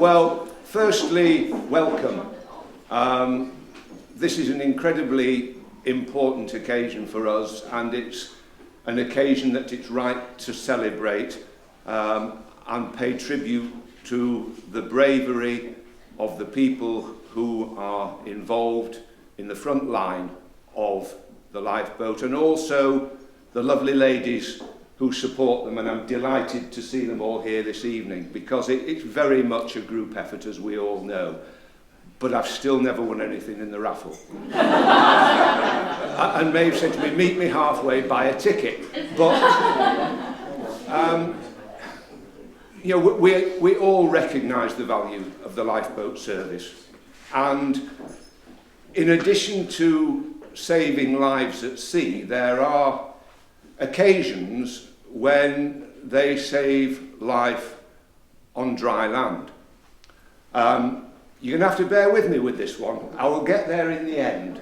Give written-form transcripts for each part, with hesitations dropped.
Well, firstly, welcome. This is an incredibly important occasion for us, and it's an occasion that it's right to celebrate and pay tribute to the bravery of the people who are involved in the front line of the lifeboat, and also the lovely ladies who support them, and I'm delighted to see them all here this evening because it's very much a group effort, as we all know, but I've still never won anything in the raffle. And Maeve said to me, meet me halfway, buy a ticket. But you know, we all recognise the value of the lifeboat service, and in addition to saving lives at sea, there are occasions when they save life on dry land. You're going to have to bear with me with this one. I will get there in the end.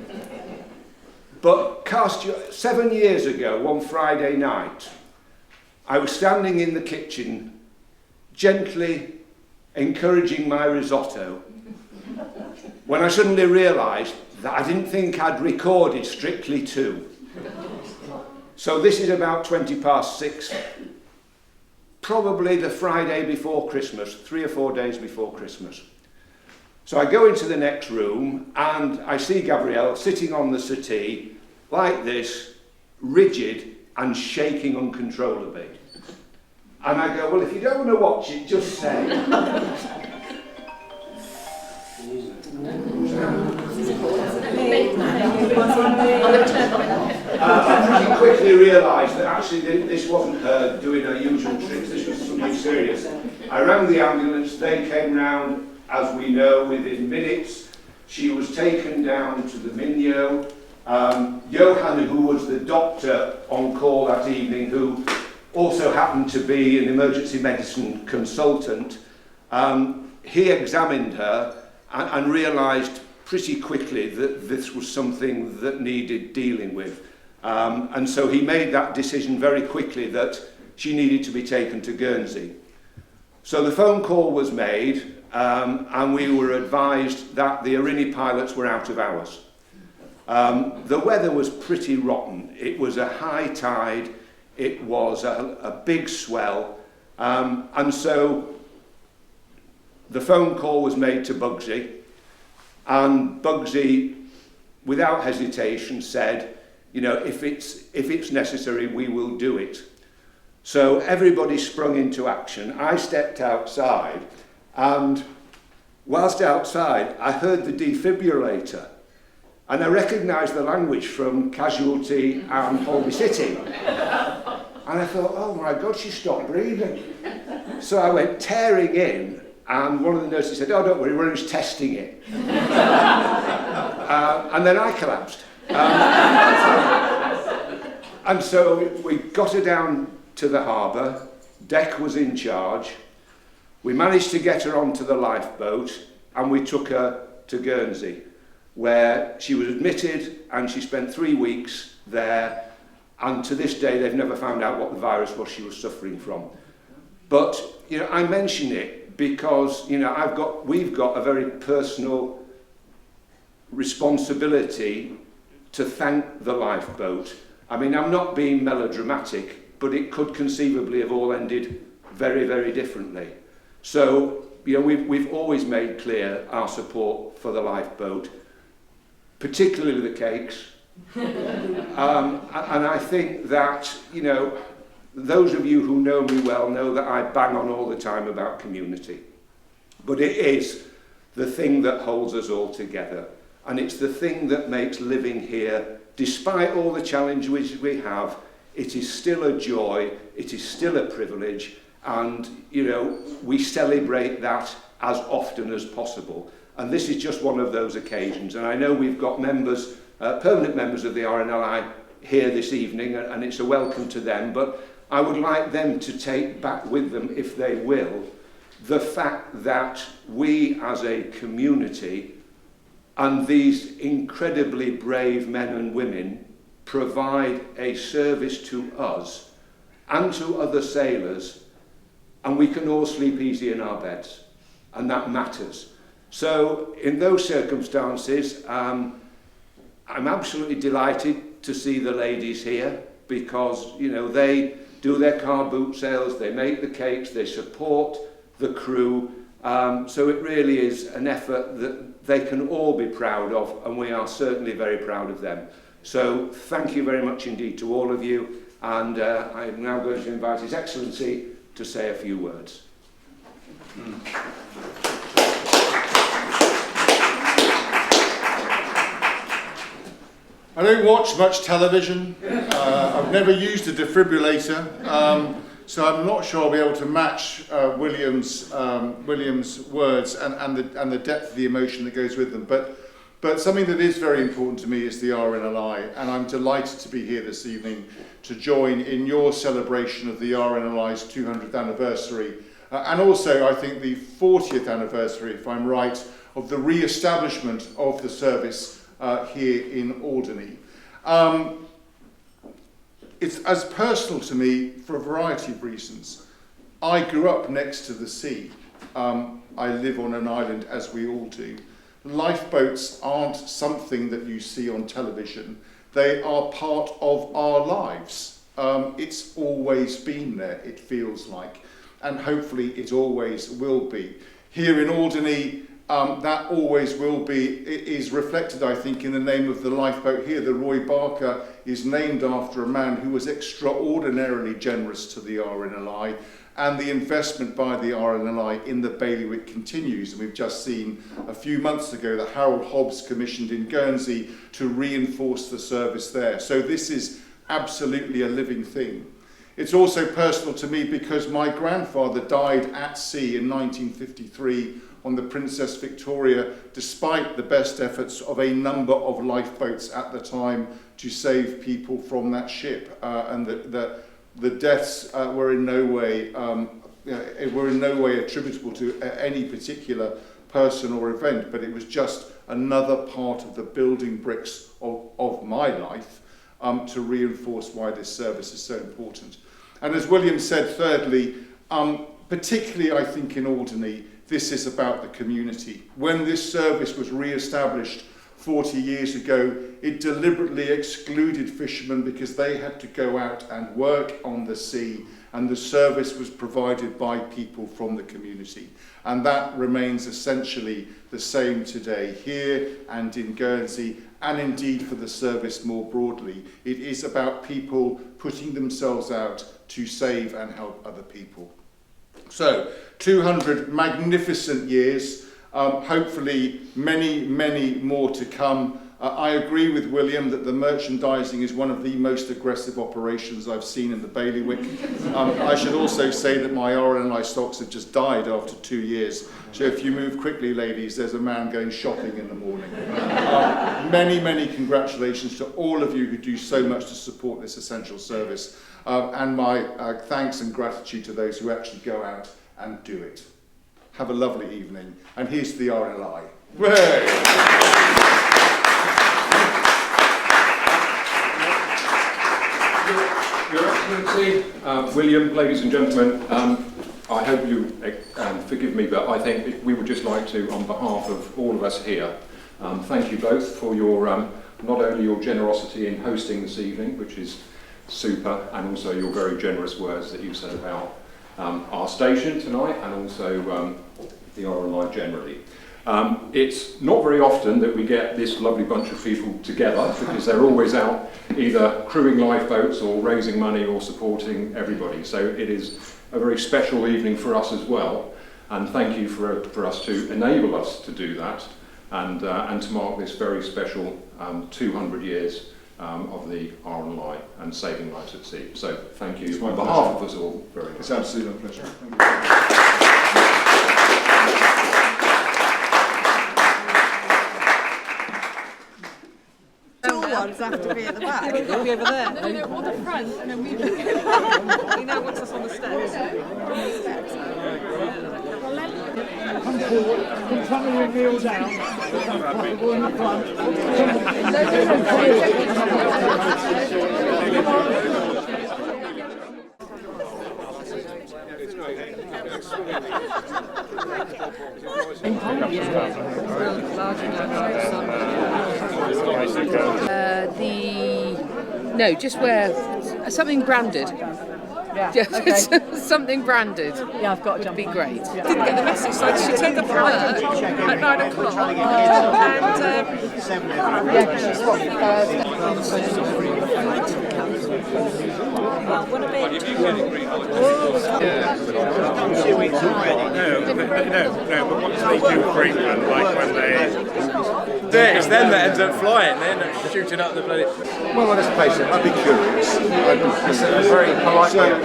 But 7 years ago, one Friday night, I was standing in the kitchen, gently encouraging my risotto, when I suddenly realised that I didn't think I'd recorded Strictly 2. So this is about 6:20, probably the Friday before Christmas, 3 or 4 days before Christmas. So I go into the next room and I see Gabrielle sitting on the settee like this, rigid and shaking uncontrollably. And I go, well, if you don't want to watch it, just say. I pretty quickly realised that actually this wasn't her doing her usual tricks, this was something serious. I rang the ambulance, they came round, as we know, within minutes. She was taken down to the Minyo. Johan, who was the doctor on call that evening, who also happened to be an emergency medicine consultant, he examined her and realised pretty quickly that this was something that needed dealing with. And so he made that decision very quickly that she needed to be taken to Guernsey. So the phone call was made, and we were advised that the RNLI pilots were out of hours. The weather was pretty rotten. It was a high tide, it was a big swell, and so the phone call was made to Bugsy, and Bugsy, without hesitation, said, you know, if it's necessary, we will do it. So everybody sprung into action. I stepped outside, and whilst outside, I heard the defibrillator, and I recognised the language from Casualty and Holby City. And I thought, oh my God, she stopped breathing. So I went tearing in, and one of the nurses said, oh, don't worry, we're just testing it. And then I collapsed. And so we got her down to the harbour. Deck was in charge. We managed to get her onto the lifeboat, and we took her to Guernsey, where she was admitted, and she spent 3 weeks there, and to this day they've never found out what the virus was she was suffering from. But you know, I mention it because you know we've got a very personal responsibility to thank the lifeboat. I mean, I'm not being melodramatic, but it could conceivably have all ended very, very differently. So, you know, we've always made clear our support for the lifeboat, particularly the cakes. And I think that, you know, those of you who know me well know that I bang on all the time about community. But it is the thing that holds us all together. And it's the thing that makes living here, despite all the challenges we have, it is still a joy, it is still a privilege, and you know, we celebrate that as often as possible. And this is just one of those occasions. And I know we've got members, permanent members of the RNLI here this evening, and it's a welcome to them, but I would like them to take back with them, if they will, the fact that we as a community and these incredibly brave men and women provide a service to us and to other sailors, and we can all sleep easy in our beds. and that matters. So in those circumstances, I'm absolutely delighted to see the ladies here, because, you know, they do their car boot sales, they make the cakes, they support the crew. So it really is an effort that they can all be proud of, and we are certainly very proud of them. So thank you very much indeed to all of you, and I'm now going to invite His Excellency to say a few words. I don't watch much television. I've never used a defibrillator, so I'm not sure I'll be able to match William's words and the depth of the emotion that goes with them. But something that is very important to me is the RNLI, and I'm delighted to be here this evening to join in your celebration of the RNLI's 200th anniversary, and also I think the 40th anniversary, if I'm right, of the re-establishment of the service here in Alderney. It's as personal to me for a variety of reasons. I grew up next to the sea. I live on an island, as we all do. Lifeboats aren't something that you see on television. They are part of our lives. It's always been there, it feels like, and hopefully it always will be. Here in Alderney, that always will be, is reflected, I think, in the name of the lifeboat here. The Roy Barker is named after a man who was extraordinarily generous to the RNLI, and the investment by the RNLI in the Bailiwick continues. And we've just seen a few months ago that Harold Hobbs commissioned in Guernsey to reinforce the service there. So this is absolutely a living thing. It's also personal to me because my grandfather died at sea in 1953 on the Princess Victoria, despite the best efforts of a number of lifeboats at the time to save people from that ship. And the deaths were in no way attributable to any particular person or event, but it was just another part of the building bricks of my life to reinforce why this service is so important. And as William said, thirdly, particularly I think in Alderney, this is about the community. When this service was re-established 40 years ago, it deliberately excluded fishermen because they had to go out and work on the sea, and the service was provided by people from the community. And that remains essentially the same today here and in Guernsey, and indeed for the service more broadly. It is about people putting themselves out to save and help other people. So, 200 magnificent years, hopefully many, many more to come. I agree with William that the merchandising is one of the most aggressive operations I've seen in the Bailiwick. I should also say that my RNLI stocks have just died after 2 years. So if you move quickly, ladies, there's a man going shopping in the morning. Many, many congratulations to all of you who do so much to support this essential service. And my thanks and gratitude to those who actually go out and do it. Have a lovely evening. And here's to the RNLI. Your Excellency, William, ladies and gentlemen, I hope you forgive me, but I think we would just like to, on behalf of all of us here, thank you both for your not only your generosity in hosting this evening, which is super, and also your very generous words that you said about our station tonight, and also the RNLI generally. It's not very often that we get this lovely bunch of people together, because they're always out either crewing lifeboats or raising money or supporting everybody. So it is a very special evening for us as well, and thank you for us to enable us to do that, and to mark this very special 200 years of the RNLI and saving lives at sea. So thank you on behalf of us all very much. It's absolutely a pleasure. Thank you. Ones have to be at the back. It could be over there. No, or the front. No, you know, what's us on the steps? Come forward, can some of you kneel down? Possible in the front. No, just wear something branded. Yeah, Just okay. something branded. Yeah, I've got to Would be great. Didn't get the message, so she turned up for work at 9 o'clock and what a bit. No, but what do they do frequent, like when they... It's them that ends up flying, they end up shooting up the bloody... Well, let's face it, I'd be curious. It's a very polite way of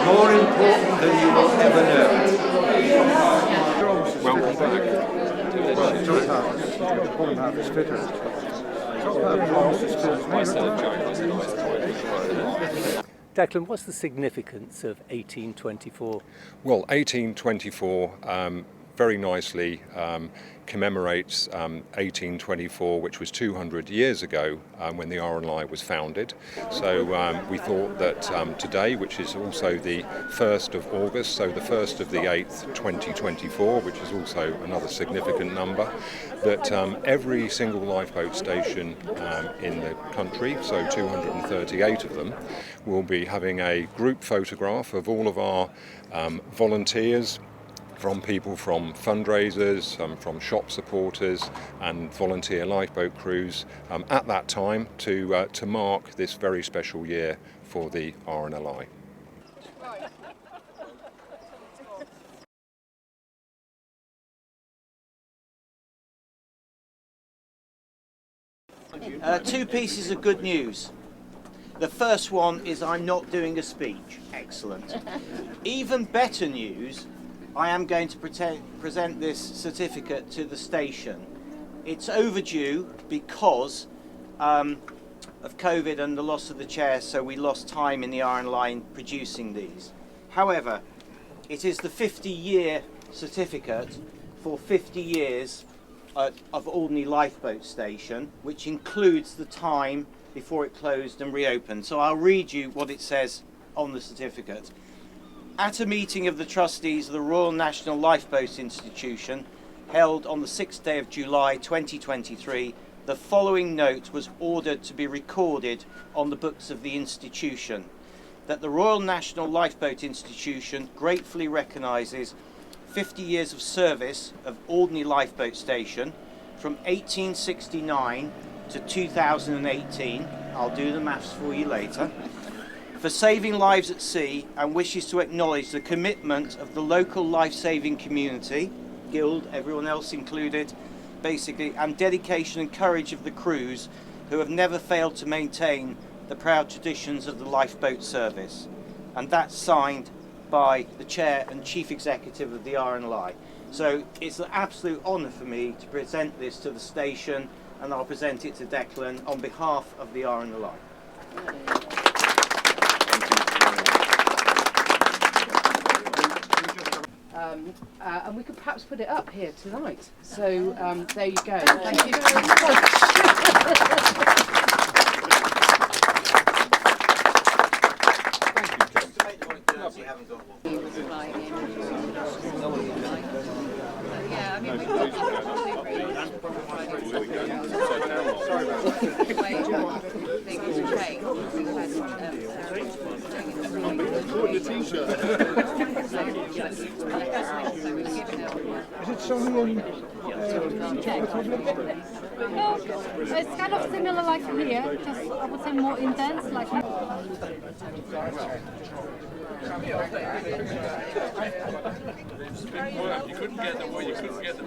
More important than you will ever know. welcome back. Declan, what's the significance of 1824? Well, 1824 very nicely commemorates 1824, which was 200 years ago when the RNLI was founded. So we thought that today, which is also the 1st of August, so the 1st of the 8th, 2024, which is also another significant number, that every single lifeboat station in the country, so 238 of them, will be having a group photograph of all of our volunteers, from people from fundraisers, from shop supporters and volunteer lifeboat crews at that time to mark this very special year for the RNLI. Two pieces of good news. The first one is I'm not doing a speech. Excellent. Even better news, I am going to present this certificate to the station. It's overdue because of COVID and the loss of the chair, so we lost time in the RNLI in producing these. However, it is the 50-year certificate for 50 years of Alderney Lifeboat Station, which includes the time before it closed and reopened. So I'll read you what it says on the certificate. At a meeting of the trustees of the Royal National Lifeboat Institution held on the 6th day of July 2023, the following note was ordered to be recorded on the books of the institution: that the Royal National Lifeboat Institution gratefully recognises 50 years of service of Alderney Lifeboat Station from 1869 to 2018. I'll do the maths for you later. For saving lives at sea, and wishes to acknowledge the commitment of the local life-saving community, Guild, everyone else included, basically, and dedication and courage of the crews who have never failed to maintain the proud traditions of the lifeboat service. And that's signed by the Chair and Chief Executive of the RNLI. So it's an absolute honour for me to present this to the station, and I'll present it to Declan on behalf of the RNLI. And we could perhaps put it up here tonight. So there you go. Thank you very much. Is it something No, it's kind of similar like here, just I would say more intense, like. You couldn't get them, well, you couldn't get them.